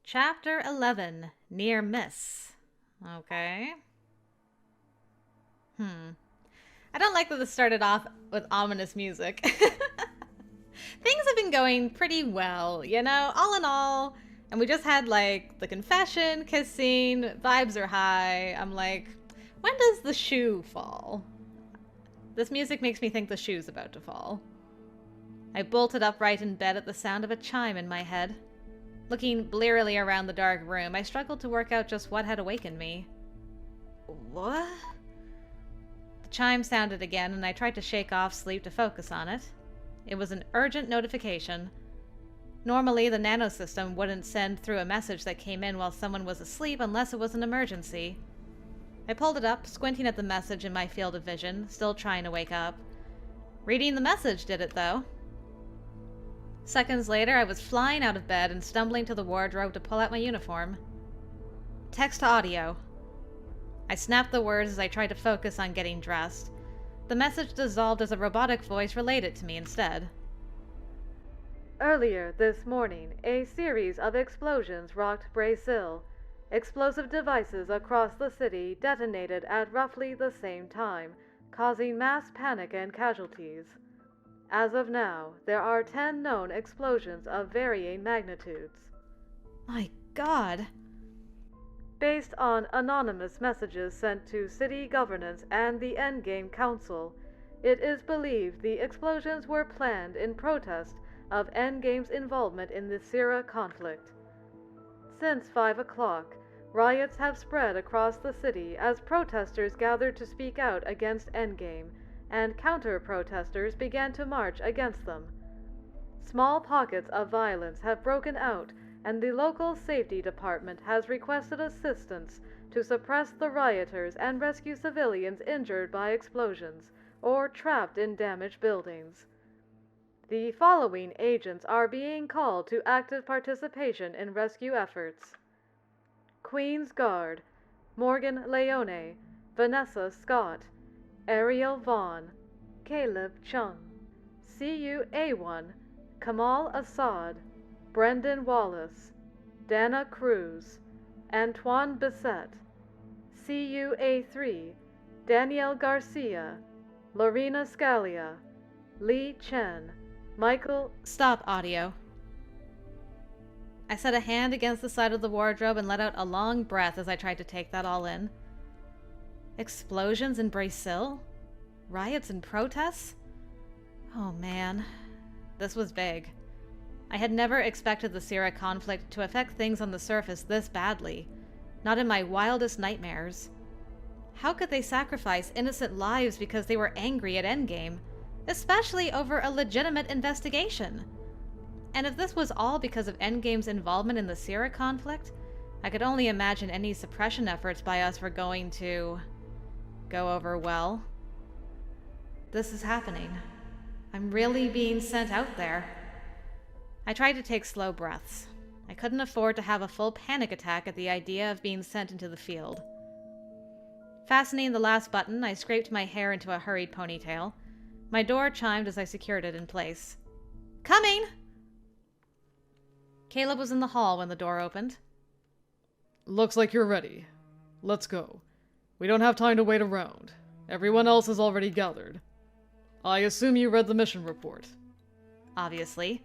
Chapter 11, Near Miss. Okay. I don't like that this started off with ominous music. Things have been going pretty well, all in all. And we just had, the confession, kiss scene, vibes are high. I'm like, when does the shoe fall? This music makes me think the shoe's about to fall. I bolted upright in bed at the sound of a chime in my head. Looking blearily around the dark room, I struggled to work out just what had awakened me. What? The chime sounded again, and I tried to shake off sleep to focus on it. It was an urgent notification. Normally, the nanosystem wouldn't send through a message that came in while someone was asleep unless it was an emergency. I pulled it up, squinting at the message in my field of vision, still trying to wake up. Reading the message did it, though. Seconds later, I was flying out of bed and stumbling to the wardrobe to pull out my uniform. Text to audio. I snapped the words as I tried to focus on getting dressed. The message dissolved as a robotic voice relayed it to me instead. Earlier this morning, a series of explosions rocked Brazil. Explosive devices across the city detonated at roughly the same time, causing mass panic and casualties. As of now, there are 10 known explosions of varying magnitudes. My God! Based on anonymous messages sent to city governance and the Endgame Council, it is believed the explosions were planned in protest of Endgame's involvement in the Syria conflict. Since 5 o'clock, riots have spread across the city as protesters gathered to speak out against Endgame, and counter-protesters began to march against them. Small pockets of violence have broken out, and the local safety department has requested assistance to suppress the rioters and rescue civilians injured by explosions or trapped in damaged buildings. The following agents are being called to active participation in rescue efforts: Queen's Guard, Morgan Leone, Vanessa Scott, Ariel Vaughn, Caleb Chung, CUA1, Kamal Assad, Brendan Wallace, Dana Cruz, Antoine Bissett, CUA3, Danielle Garcia, Lorena Scalia, Li Chen, Michael... Stop, audio. I set a hand against the side of the wardrobe and let out a long breath as I tried to take that all in. Explosions in Brazil? Riots and protests? Oh man, this was big. I had never expected the Syria conflict to affect things on the surface this badly, not in my wildest nightmares. How could they sacrifice innocent lives because they were angry at Endgame, especially over a legitimate investigation? And if this was all because of Endgame's involvement in the Syria conflict, I could only imagine any suppression efforts by us were going to go over well. This is happening. I'm really being sent out there. I tried to take slow breaths. I couldn't afford to have a full panic attack at the idea of being sent into the field. Fastening the last button, I scraped my hair into a hurried ponytail. My door chimed as I secured it in place. Coming! Caleb was in the hall when the door opened. Looks like you're ready. Let's go. We don't have time to wait around. Everyone else is already gathered. I assume you read the mission report. Obviously.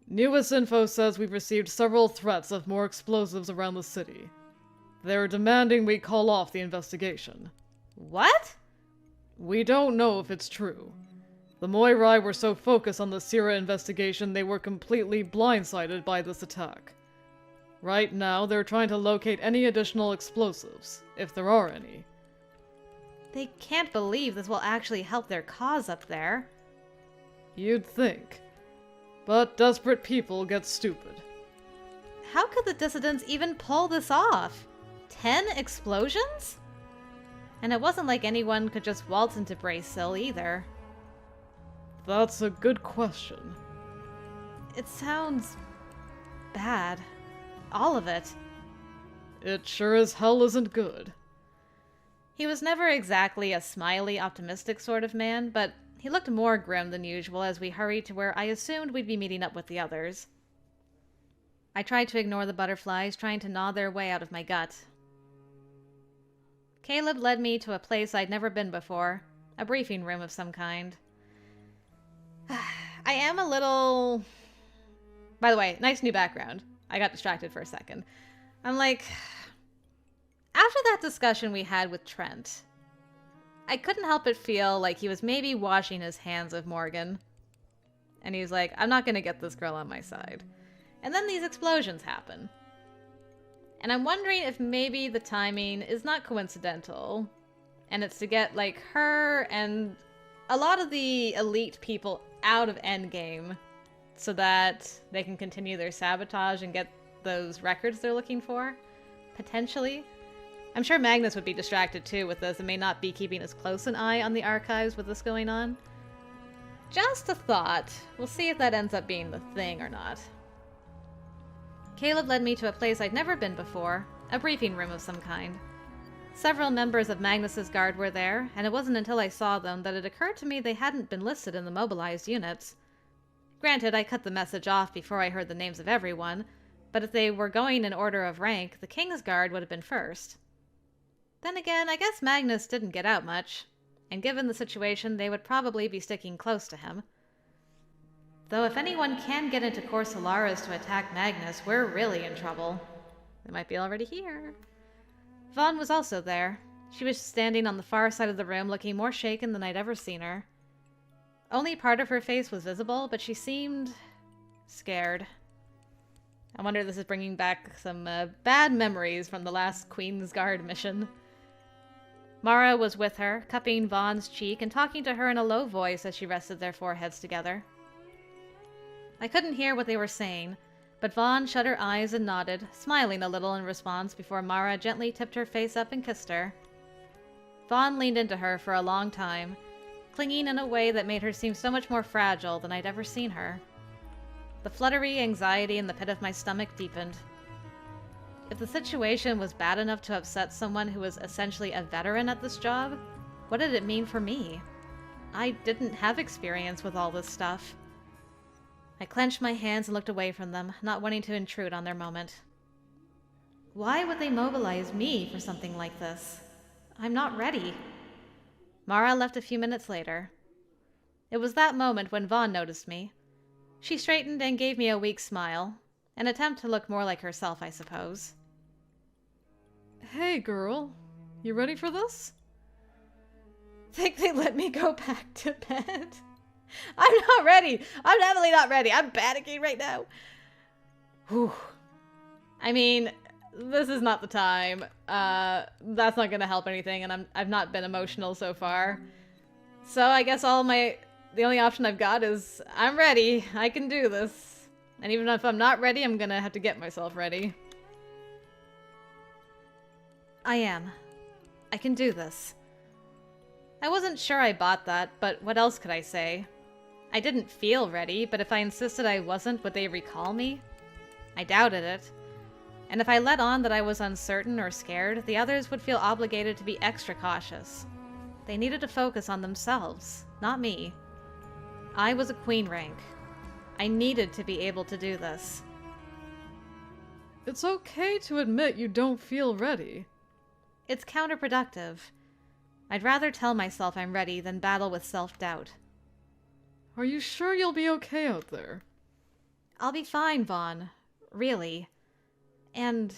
Newest info says we've received several threats of more explosives around the city. They're demanding we call off the investigation. What? We don't know if it's true. The Moirai were so focused on the Syria investigation they were completely blindsided by this attack. Right now, they're trying to locate any additional explosives, if there are any. They can't believe this will actually help their cause up there. You'd think. But desperate people get stupid. How could the dissidents even pull this off? 10 explosions? And it wasn't like anyone could just waltz into Brazil either. That's a good question. It sounds bad. All of it. It sure as hell isn't good. He was never exactly a smiley, optimistic sort of man, but he looked more grim than usual as we hurried to where I assumed we'd be meeting up with the others. I tried to ignore the butterflies, trying to gnaw their way out of my gut. Caleb led me to a place I'd never been before, a briefing room of some kind. I am a little... By the way, nice new background. I got distracted for a second. I'm like... After that discussion we had with Trent, I couldn't help but feel like he was maybe washing his hands of Morgan. And he was like, I'm not gonna get this girl on my side. And then these explosions happen. And I'm wondering if maybe the timing is not coincidental. And it's to get, like, her and a lot of the elite people out of Endgame so that they can continue their sabotage and get those records they're looking for. Potentially. I'm sure Magnus would be distracted too with this and may not be keeping as close an eye on the archives with this going on. Just a thought. We'll see if that ends up being the thing or not. Caleb led me to a place I'd never been before, a briefing room of some kind. Several members of Magnus's guard were there, and it wasn't until I saw them that it occurred to me they hadn't been listed in the mobilized units. Granted, I cut the message off before I heard the names of everyone, but if they were going in order of rank, the King's Guard would have been first. Then again, I guess Magnus didn't get out much, and given the situation, they would probably be sticking close to him. Though if anyone can get into Cor Solaris to attack Magnus, we're really in trouble. They might be already here. Vaughn was also there. She was standing on the far side of the room, looking more shaken than I'd ever seen her. Only part of her face was visible, but she seemed... scared. I wonder if this is bringing back some bad memories from the last Queen's Guard mission. Mara was with her, cupping Vaughn's cheek and talking to her in a low voice as she rested their foreheads together. I couldn't hear what they were saying, but Vaughn shut her eyes and nodded, smiling a little in response before Mara gently tipped her face up and kissed her. Vaughn leaned into her for a long time, clinging in a way that made her seem so much more fragile than I'd ever seen her. The fluttery anxiety in the pit of my stomach deepened. If the situation was bad enough to upset someone who was essentially a veteran at this job, what did it mean for me? I didn't have experience with all this stuff. I clenched my hands and looked away from them, not wanting to intrude on their moment. Why would they mobilize me for something like this? I'm not ready. Mara left a few minutes later. It was that moment when Vaughn noticed me. She straightened and gave me a weak smile, an attempt to look more like herself, I suppose. Hey, girl. You ready for this? Think they let me go back to bed? I'm not ready. I'm definitely not ready. I'm panicking right now. Whew. I mean, this is not the time. That's not gonna help anything, and I've not been emotional so far. So I guess the only option I've got is I'm ready. I can do this. And even if I'm not ready, I'm gonna have to get myself ready. I am. I can do this. I wasn't sure I bought that, but what else could I say? I didn't feel ready, but if I insisted I wasn't, would they recall me? I doubted it. And if I let on that I was uncertain or scared, the others would feel obligated to be extra cautious. They needed to focus on themselves, not me. I was a queen rank. I needed to be able to do this. It's okay to admit you don't feel ready. It's counterproductive. I'd rather tell myself I'm ready than battle with self-doubt. Are you sure you'll be okay out there? I'll be fine, Vaughn. Really. And...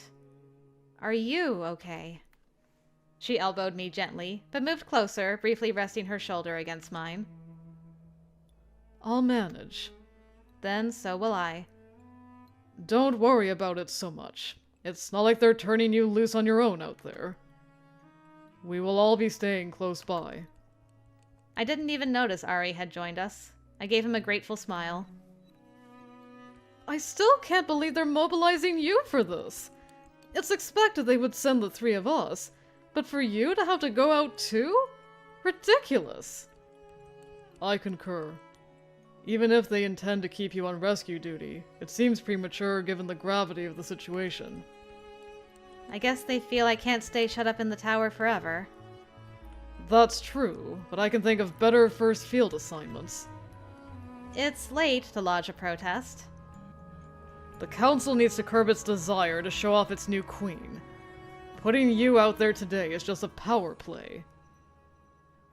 are you okay? She elbowed me gently, but moved closer, briefly resting her shoulder against mine. I'll manage. Then so will I. Don't worry about it so much. It's not like they're turning you loose on your own out there. We will all be staying close by. I didn't even notice Ari had joined us. I gave him a grateful smile. I still can't believe they're mobilizing you for this. It's expected they would send the three of us, but for you to have to go out too? Ridiculous. I concur. Even if they intend to keep you on rescue duty, it seems premature given the gravity of the situation. I guess they feel I can't stay shut up in the tower forever. That's true, but I can think of better first field assignments. It's late to lodge a protest. The Council needs to curb its desire to show off its new queen. Putting you out there today is just a power play.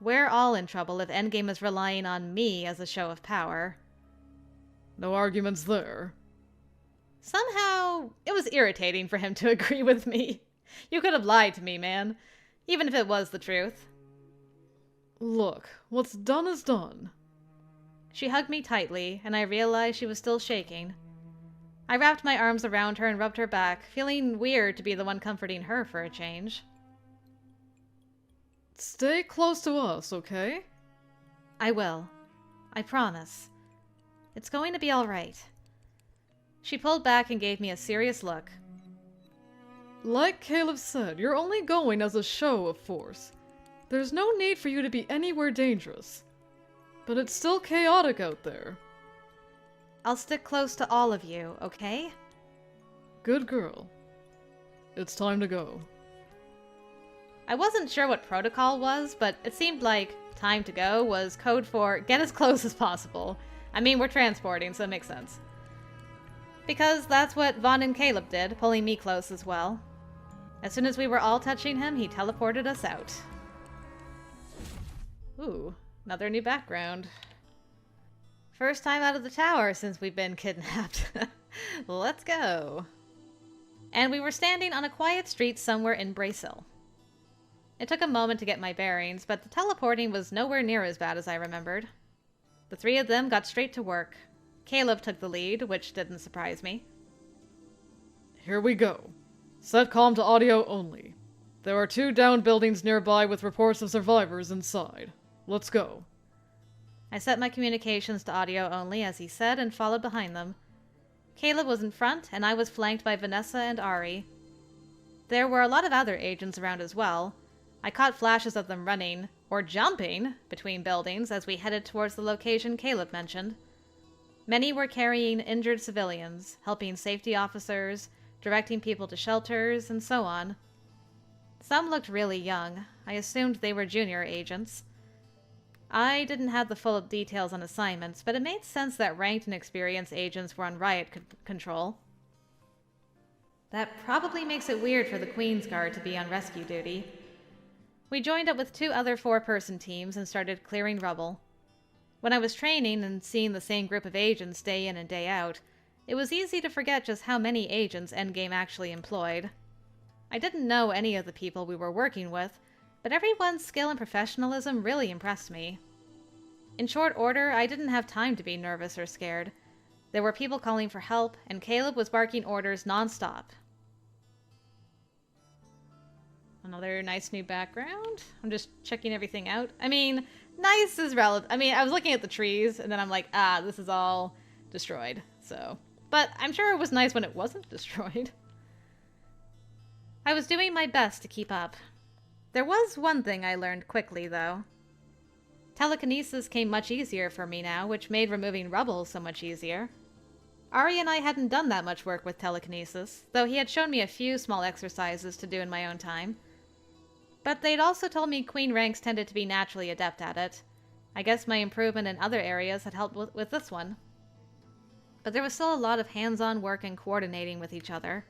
We're all in trouble if Endgame is relying on me as a show of power. No arguments there. Somehow, it was irritating for him to agree with me. You could have lied to me, man. Even if it was the truth. Look, what's done is done. She hugged me tightly, and I realized she was still shaking. I wrapped my arms around her and rubbed her back, feeling weird to be the one comforting her for a change. Stay close to us, okay? I will. I promise. It's going to be all right. She pulled back and gave me a serious look. Like Caleb said, you're only going as a show of force. There's no need for you to be anywhere dangerous. But it's still chaotic out there. I'll stick close to all of you, okay? Good girl. It's time to go. I wasn't sure what protocol was, but it seemed like time to go was code for get as close as possible. I mean, we're transporting, so it makes sense. Because that's what Vaughn and Caleb did, pulling me close as well. As soon as we were all touching him, he teleported us out. Ooh, another new background. First time out of the tower since we've been kidnapped. Let's go. And we were standing on a quiet street somewhere in Brazil. It took a moment to get my bearings, but the teleporting was nowhere near as bad as I remembered. The three of them got straight to work. Caleb took the lead, which didn't surprise me. Here we go. Set comm to audio only. There are 2 downed buildings nearby with reports of survivors inside. Let's go. I set my communications to audio only, as he said, and followed behind them. Caleb was in front, and I was flanked by Vanessa and Ari. There were a lot of other agents around as well. I caught flashes of them running, or jumping, between buildings as we headed towards the location Caleb mentioned. Many were carrying injured civilians, helping safety officers, directing people to shelters, and so on. Some looked really young. I assumed they were junior agents. I didn't have the full details on assignments, but it made sense that ranked and experienced agents were on riot control. That probably makes it weird for the Queen's Guard to be on rescue duty. We joined up with 2 other 4-person teams and started clearing rubble. When I was training and seeing the same group of agents day in and day out, it was easy to forget just how many agents Endgame actually employed. I didn't know any of the people we were working with, but everyone's skill and professionalism really impressed me. In short order, I didn't have time to be nervous or scared. There were people calling for help, and Caleb was barking orders non-stop. Another nice new background. I'm just checking everything out. I mean, nice is relative. I mean, I was looking at the trees, and then I'm like, this is all destroyed. So, but I'm sure it was nice when it wasn't destroyed. I was doing my best to keep up. There was one thing I learned quickly, though. Telekinesis came much easier for me now, which made removing rubble so much easier. Ari and I hadn't done that much work with telekinesis, though he had shown me a few small exercises to do in my own time. But they'd also told me Queen ranks tended to be naturally adept at it. I guess my improvement in other areas had helped with this one. But there was still a lot of hands-on work and coordinating with each other.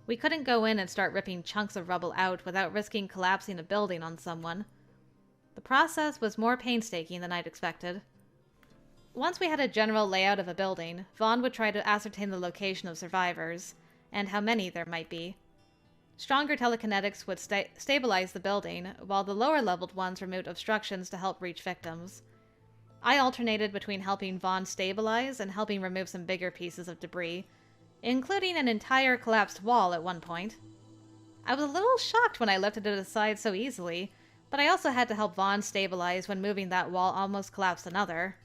We couldn't go in and start ripping chunks of rubble out without risking collapsing a building on someone. The process was more painstaking than I'd expected. Once we had a general layout of a building, Vaughn would try to ascertain the location of survivors, and how many there might be. Stronger telekinetics would stabilize the building, while the lower-leveled ones removed obstructions to help reach victims. I alternated between helping Vaughn stabilize and helping remove some bigger pieces of debris, including an entire collapsed wall at one point. I was a little shocked when I lifted it aside so easily, but I also had to help Vaughn stabilize when moving that wall almost collapsed another.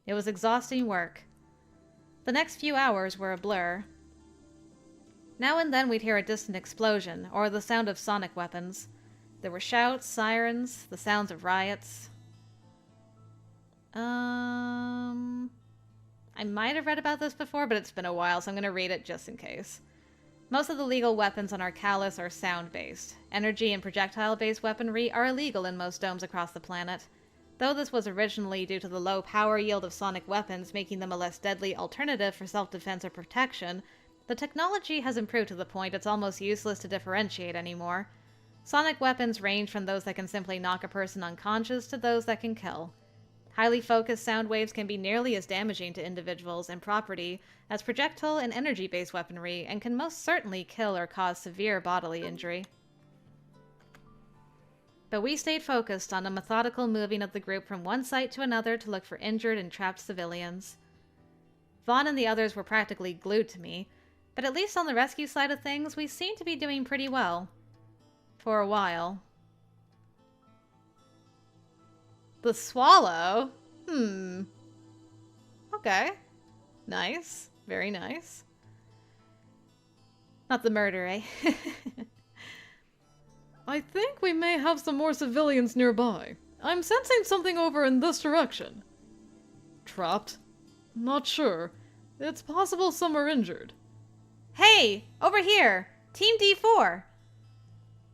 It was exhausting work. The next few hours were a blur. Now and then we'd hear a distant explosion, or the sound of sonic weapons. There were shouts, sirens, the sounds of riots. I might have read about this before, but it's been a while, so I'm going to read it just in case. Most of the legal weapons on Arcalis are sound-based. Energy and projectile-based weaponry are illegal in most domes across the planet, Though this was originally due to the low power yield of sonic weapons making them a less deadly alternative for self-defense or protection, the technology has improved to the point it's almost useless to differentiate anymore. Sonic weapons range from those that can simply knock a person unconscious to those that can kill. Highly focused sound waves can be nearly as damaging to individuals and property as projectile and energy-based weaponry, and can most certainly kill or cause severe bodily injury. But we stayed focused on a methodical moving of the group from one site to another to look for injured and trapped civilians. Vaughn and the others were practically glued to me, but at least on the rescue side of things, we seemed to be doing pretty well. For a while. The swallow? Okay. Nice. Very nice. Not the murder, eh? I think we may have some more civilians nearby. I'm sensing something over in this direction. Trapped? Not sure. It's possible some are injured. Hey! Over here! Team D4!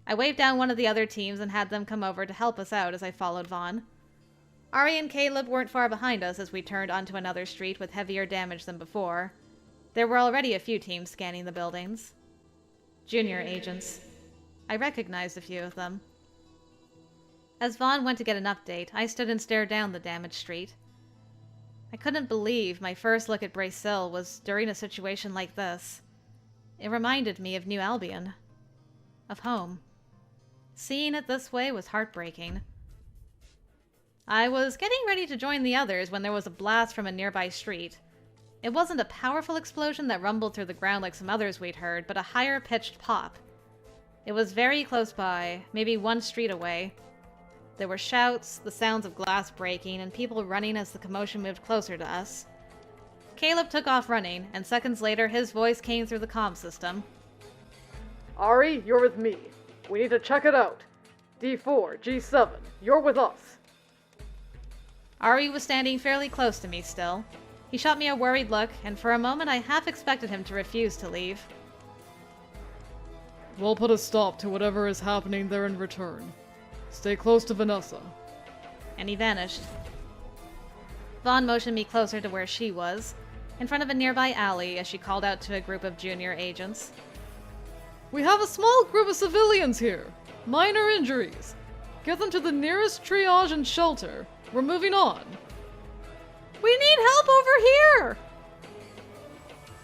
I waved down one of the other teams and had them come over to help us out as I followed Vaughn. Ari and Caleb weren't far behind us as we turned onto another street with heavier damage than before. There were already a few teams scanning the buildings. Junior agents. I recognized a few of them. As Vaughn went to get an update, I stood and stared down the damaged street. I couldn't believe my first look at Braceil was during a situation like this. It reminded me of New Albion. Of home. Seeing it this way was heartbreaking. I was getting ready to join the others when there was a blast from a nearby street. It wasn't a powerful explosion that rumbled through the ground like some others we'd heard, but a higher-pitched pop. It was very close by, maybe one street away. There were shouts, the sounds of glass breaking, and people running as the commotion moved closer to us. Caleb took off running, and seconds later his voice came through the comm system. Ari, you're with me. We need to check it out. D4, G7, you're with us. Ari was standing fairly close to me still. He shot me a worried look, and for a moment I half expected him to refuse to leave. We'll put a stop to whatever is happening there in return. Stay close to Vanessa. And he vanished. Vaughn motioned me closer to where she was, in front of a nearby alley as she called out to a group of junior agents. We have a small group of civilians here. Minor injuries. Get them to the nearest triage and shelter. We're moving on. We need help over here!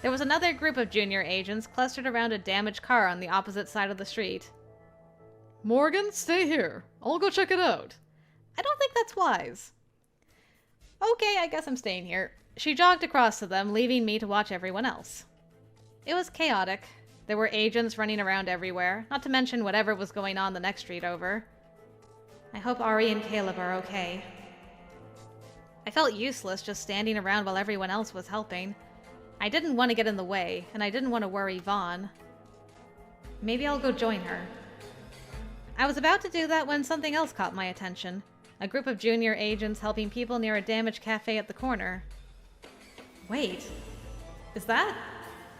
There was another group of junior agents clustered around a damaged car on the opposite side of the street. Morgan, stay here. I'll go check it out. I don't think that's wise. Okay, I guess I'm staying here. She jogged across to them, leaving me to watch everyone else. It was chaotic. There were agents running around everywhere, not to mention whatever was going on the next street over. I hope Ari and Caleb are okay. I felt useless just standing around while everyone else was helping. I didn't want to get in the way, and I didn't want to worry Vaughn. Maybe I'll go join her. I was about to do that when something else caught my attention. A group of junior agents helping people near a damaged cafe at the corner. Wait, is that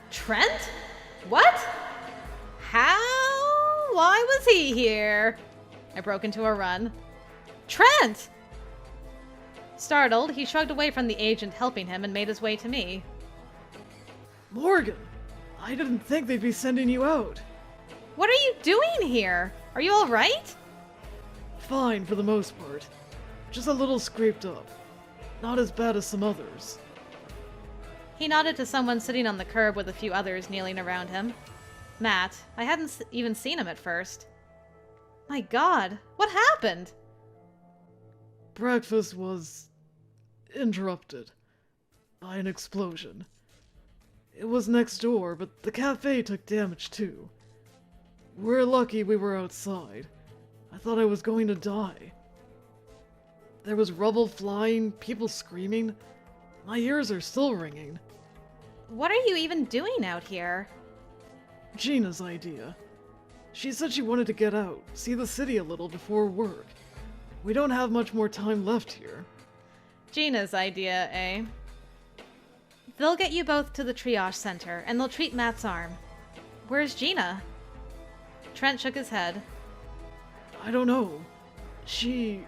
Trent? What? How? Why was he here? I broke into a run. Trent! Startled, he shrugged away from the agent helping him and made his way to me. Morgan, I didn't think they'd be sending you out. What are you doing here? Are you all right? Fine for the most part. Just a little scraped up. Not as bad as some others. He nodded to someone sitting on the curb with a few others kneeling around him. Matt. I hadn't even seen him at first. My God, what happened? Breakfast was interrupted by an explosion. It was next door, but the cafe took damage too. We're lucky we were outside. I thought I was going to die. There was rubble flying, people screaming. My ears are still ringing. What are you even doing out here? Gina's idea. She said she wanted to get out, see the city a little before work. We don't have much more time left here. Gina's idea, eh? They'll get you both to the triage center, and they'll treat Matt's arm. Where's Gina? Trent shook his head. I don't know. She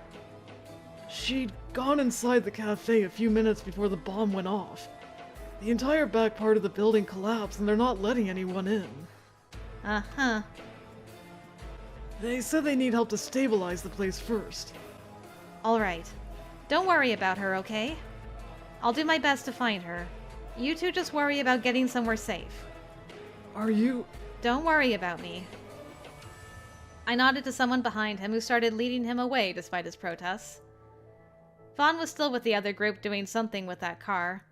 She'd gone inside the cafe a few minutes before the bomb went off. The entire back part of the building collapsed and they're not letting anyone in. Uh-huh. They said they need help to stabilize the place first. Alright. Don't worry about her, okay? I'll do my best to find her. You two just worry about getting somewhere safe. Are you... Don't worry about me. I nodded to someone behind him who started leading him away despite his protests. Vaughn was still with the other group doing something with that car.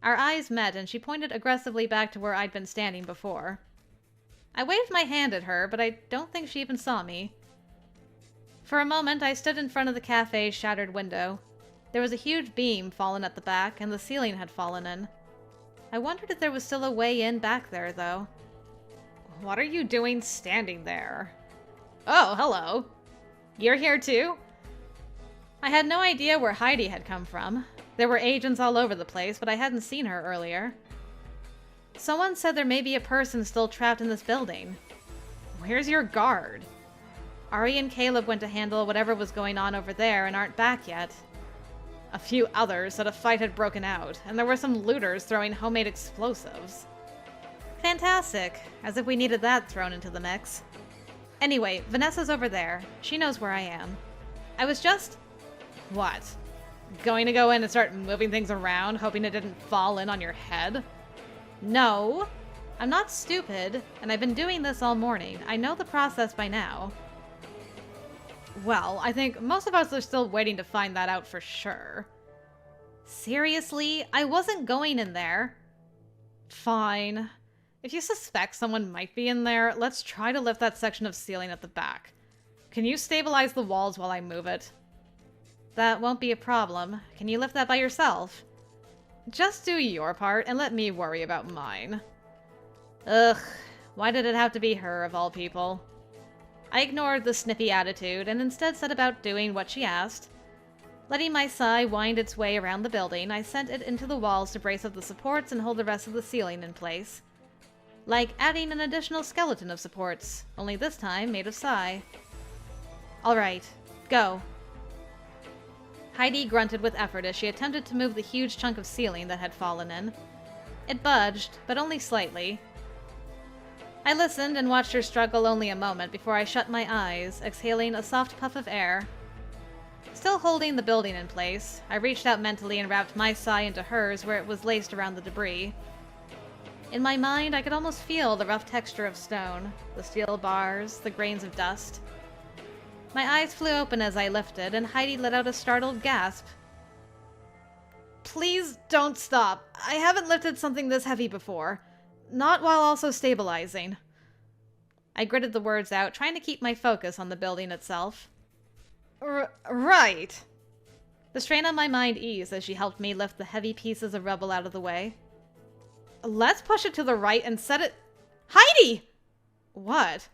Our eyes met and she pointed aggressively back to where I'd been standing before. I waved my hand at her, but I don't think she even saw me. For a moment, I stood in front of the cafe's shattered window. There was a huge beam fallen at the back, and the ceiling had fallen in. I wondered if there was still a way in back there, though. What are you doing standing there? Oh, hello. You're here too? I had no idea where Heidi had come from. There were agents all over the place, but I hadn't seen her earlier. Someone said there may be a person still trapped in this building. Where's your guard? Ari and Caleb went to handle whatever was going on over there and aren't back yet. A few others said a fight had broken out, and there were some looters throwing homemade explosives. Fantastic, as if we needed that thrown into the mix. Anyway, Vanessa's over there. She knows where I am. I was just... What? Going to go in and start moving things around, hoping it didn't fall in on your head? No. I'm not stupid, and I've been doing this all morning. I know the process by now. Well, I think most of us are still waiting to find that out for sure. Seriously? I wasn't going in there. Fine. If you suspect someone might be in there, let's try to lift that section of ceiling at the back. Can you stabilize the walls while I move it? That won't be a problem. Can you lift that by yourself? Just do your part and let me worry about mine. Ugh, why did it have to be her of all people? I ignored the snippy attitude and instead set about doing what she asked. Letting my Psy wind its way around the building, I sent it into the walls to brace up the supports and hold the rest of the ceiling in place. Like adding an additional skeleton of supports, only this time made of Psy. Alright, go. Heidi grunted with effort as she attempted to move the huge chunk of ceiling that had fallen in. It budged, but only slightly. I listened and watched her struggle only a moment before I shut my eyes, exhaling a soft puff of air. Still holding the building in place, I reached out mentally and wrapped my Psy into hers where it was laced around the debris. In my mind, I could almost feel the rough texture of stone, the steel bars, the grains of dust. My eyes flew open as I lifted, and Heidi let out a startled gasp. Please don't stop. I haven't lifted something this heavy before. Not while also stabilizing. I gritted the words out, trying to keep my focus on the building itself. Right. The strain on my mind eased as she helped me lift the heavy pieces of rubble out of the way. Let's push it to the right and set it... Heidi! What?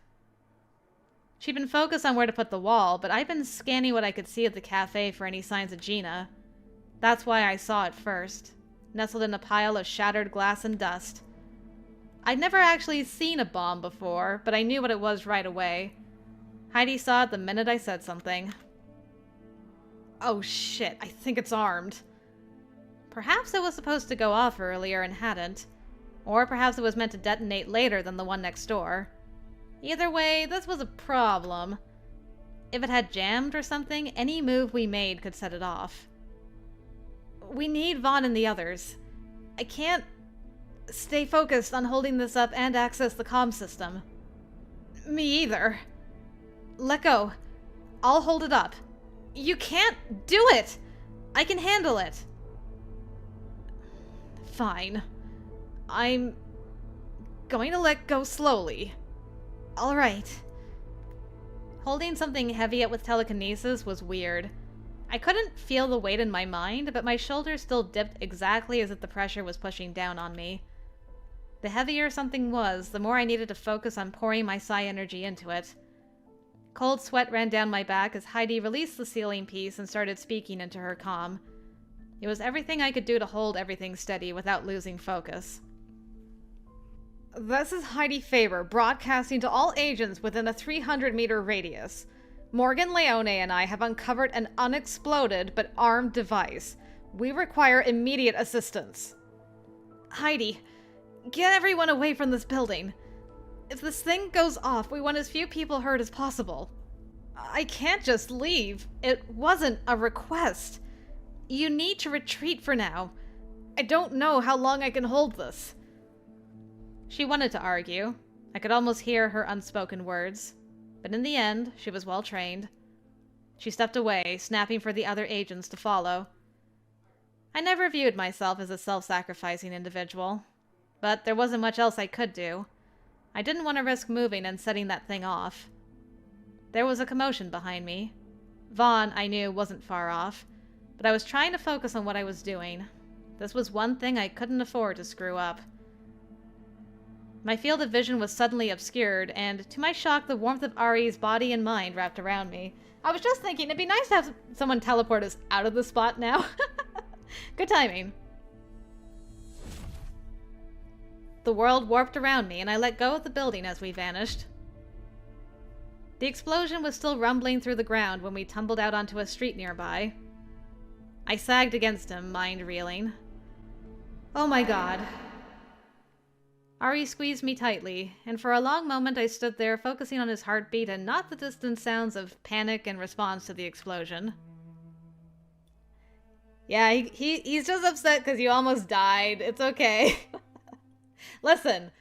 She'd been focused on where to put the wall, but I'd been scanning what I could see at the cafe for any signs of Gina. That's why I saw it first, nestled in a pile of shattered glass and dust. I'd never actually seen a bomb before, but I knew what it was right away. Heidi saw it the minute I said something. Oh shit, I think it's armed. Perhaps it was supposed to go off earlier and hadn't. Or perhaps it was meant to detonate later than the one next door. Either way, this was a problem. If it had jammed or something, any move we made could set it off. We need Vaughn and the others. I can't stay focused on holding this up and access the comm system. Me either. Let go. I'll hold it up. You can't do it! I can handle it. Fine. I'm going to let go slowly. Alright. Holding something heavy up with telekinesis was weird. I couldn't feel the weight in my mind, but my shoulders still dipped exactly as if the pressure was pushing down on me. The heavier something was, the more I needed to focus on pouring my Psy energy into it. Cold sweat ran down my back as Heidi released the ceiling piece and started speaking into her comm. It was everything I could do to hold everything steady without losing focus. This is Heidi Faber, broadcasting to all agents within a 300-meter radius. Morgan Leone and I have uncovered an unexploded but armed device. We require immediate assistance. Heidi, get everyone away from this building. If this thing goes off, we want as few people hurt as possible. I can't just leave. It wasn't a request. You need to retreat for now. I don't know how long I can hold this. She wanted to argue. I could almost hear her unspoken words. But in the end, she was well trained. She stepped away, snapping for the other agents to follow. I never viewed myself as a self-sacrificing individual. But there wasn't much else I could do. I didn't want to risk moving and setting that thing off. There was a commotion behind me. Vaughn, I knew, wasn't far off, but I was trying to focus on what I was doing. This was one thing I couldn't afford to screw up. My field of vision was suddenly obscured, and to my shock, the warmth of Ari's body and mind wrapped around me. I was just thinking it'd be nice to have someone teleport us out of the spot now. Good timing. The world warped around me, and I let go of the building as we vanished. The explosion was still rumbling through the ground when we tumbled out onto a street nearby. I sagged against him, mind reeling. Oh my god. Ari squeezed me tightly, and for a long moment I stood there focusing on his heartbeat and not the distant sounds of panic in response to the explosion. Yeah, he's just upset because you almost died. It's okay. Listen,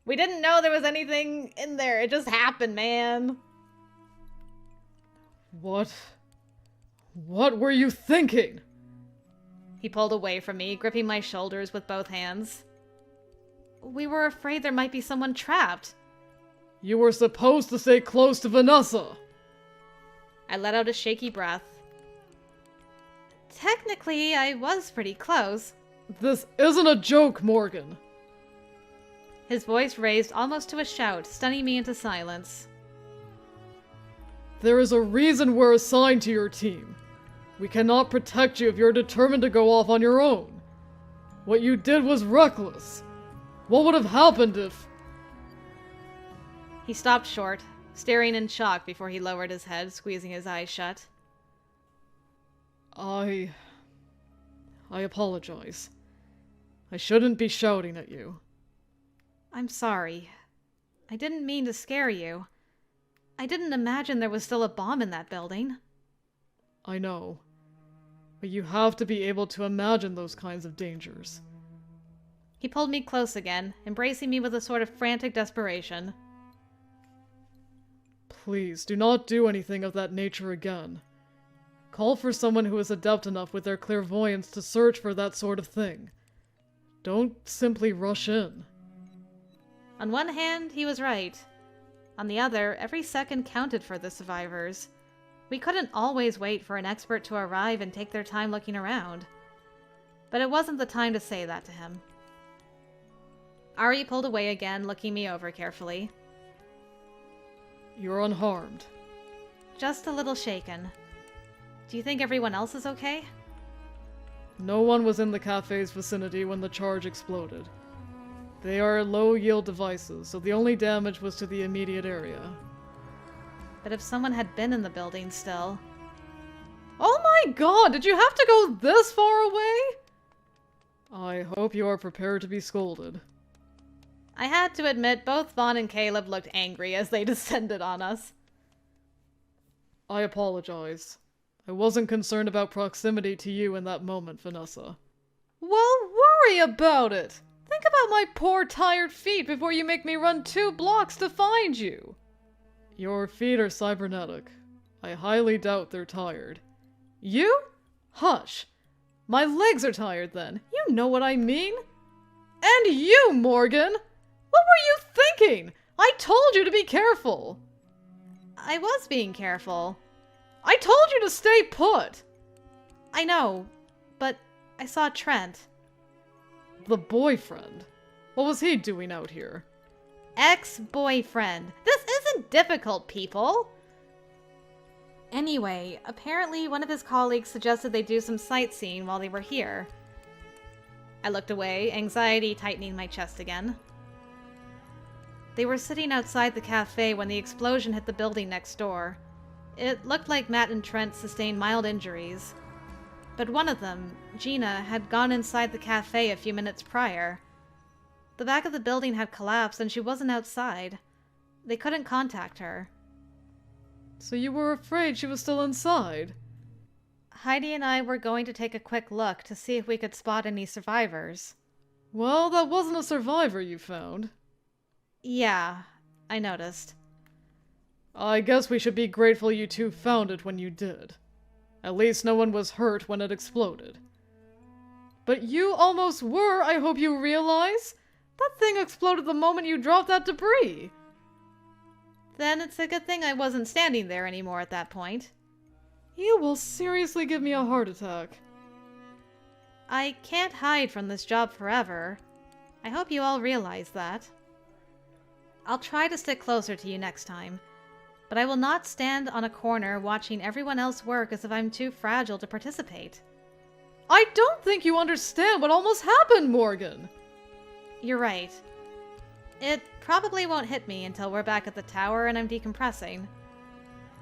we didn't know there was anything in there. It just happened, man. What were you thinking? He pulled away from me, gripping my shoulders with both hands. We were afraid there might be someone trapped. You were supposed to stay close to Vanessa. I let out a shaky breath. Technically, I was pretty close. This isn't a joke, Morgan. His voice raised almost to a shout, stunning me into silence. There is a reason we're assigned to your team. We cannot protect you if you're determined to go off on your own. What you did was reckless. What would have happened if... He stopped short, staring in shock before he lowered his head, squeezing his eyes shut. I apologize. I shouldn't be shouting at you. I'm sorry. I didn't mean to scare you. I didn't imagine there was still a bomb in that building. I know. But you have to be able to imagine those kinds of dangers. He pulled me close again, embracing me with a sort of frantic desperation. Please, do not do anything of that nature again. Call for someone who is adept enough with their clairvoyance to search for that sort of thing. Don't simply rush in. On one hand, he was right. On the other, every second counted for the survivors. We couldn't always wait for an expert to arrive and take their time looking around. But it wasn't the time to say that to him. Ari pulled away again, looking me over carefully. You're unharmed. Just a little shaken. Do you think everyone else is okay? No one was in the cafe's vicinity when the charge exploded. They are low-yield devices, so the only damage was to the immediate area. But if someone had been in the building still... Oh my god, did you have to go this far away? I hope you are prepared to be scolded. I had to admit both Vaughn and Caleb looked angry as they descended on us. I apologize. I wasn't concerned about proximity to you in that moment, Vanessa. Well, worry about it! Think about my poor tired feet before you make me run 2 blocks to find you! Your feet are cybernetic. I highly doubt they're tired. You? Hush! My legs are tired then. You know what I mean? And you, Morgan! What were you thinking? I told you to be careful! I was being careful. I told you to stay put! I know, but I saw Trent. The boyfriend? What was he doing out here? Ex-boyfriend. This isn't difficult, people! Anyway, apparently one of his colleagues suggested they do some sightseeing while they were here. I looked away, anxiety tightening my chest again. They were sitting outside the cafe when the explosion hit the building next door. It looked like Matt and Trent sustained mild injuries. But one of them, Gina, had gone inside the cafe a few minutes prior. The back of the building had collapsed and she wasn't outside. They couldn't contact her. So you were afraid she was still inside? Heidi and I were going to take a quick look to see if we could spot any survivors. Well, that wasn't a survivor you found. Yeah, I noticed. I guess we should be grateful you two found it when you did. At least no one was hurt when it exploded. But you almost were, I hope you realize? That thing exploded the moment you dropped that debris. Then it's a good thing I wasn't standing there anymore at that point. You will seriously give me a heart attack. I can't hide from this job forever. I hope you all realize that. I'll try to stick closer to you next time, but I will not stand on a corner watching everyone else work as if I'm too fragile to participate. I don't think you understand what almost happened, Morgan! You're right. It probably won't hit me until we're back at the tower and I'm decompressing.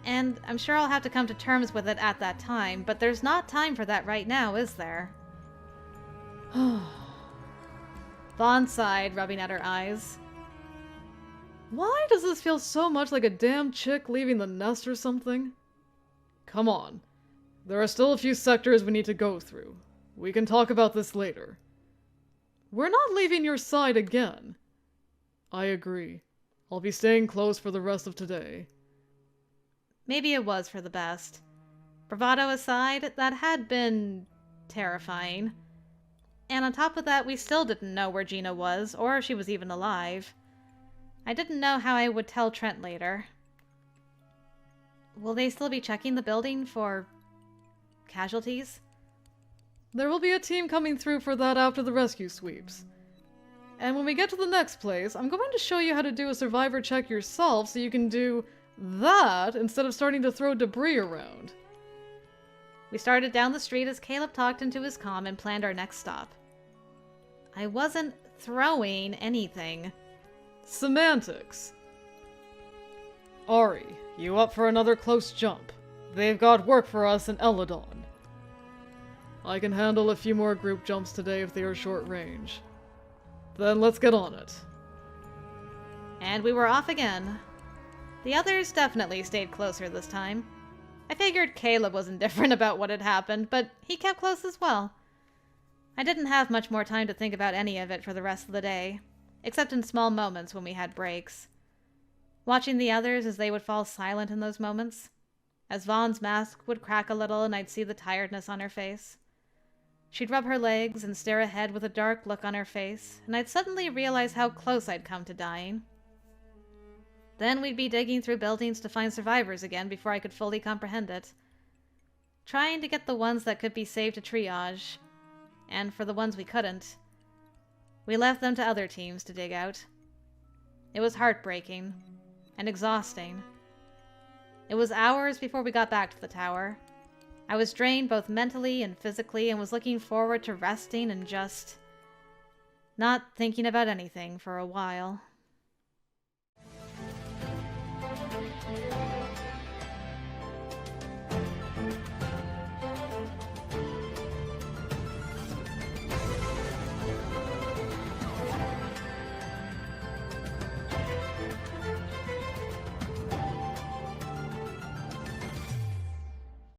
And I'm sure I'll have to come to terms with it at that time, but there's not time for that right now, is there? Vaughn sighed, rubbing at her eyes. Why does this feel so much like a damn chick leaving the nest or something? Come on. There are still a few sectors we need to go through. We can talk about this later. We're not leaving your side again. I agree. I'll be staying close for the rest of today. Maybe it was for the best. Bravado aside, that had been terrifying. And on top of that, we still didn't know where Gina was, or if she was even alive. I didn't know how I would tell Trent later. Will they still be checking the building for casualties? There will be a team coming through for that after the rescue sweeps. And when we get to the next place, I'm going to show you how to do a survivor check yourself so you can do that instead of starting to throw debris around. We started down the street as Caleb talked into his comm and planned our next stop. I wasn't throwing anything. Semantics. Ari, you up for another close jump? They've got work for us in Eladon. I can handle a few more group jumps today if they are short range. Then let's get on it. And we were off again. The others definitely stayed closer this time. I figured Caleb was indifferent about what had happened, but he kept close as well. I didn't have much more time to think about any of it for the rest of the day, except in small moments when we had breaks. Watching the others as they would fall silent in those moments, as Vaughn's mask would crack a little and I'd see the tiredness on her face. She'd rub her legs and stare ahead with a dark look on her face, and I'd suddenly realize how close I'd come to dying. Then we'd be digging through buildings to find survivors again before I could fully comprehend it. Trying to get the ones that could be saved to triage, and for the ones we couldn't, we left them to other teams to dig out. It was heartbreaking and exhausting. It was hours before we got back to the tower. I was drained both mentally and physically and was looking forward to resting and just not thinking about anything for a while.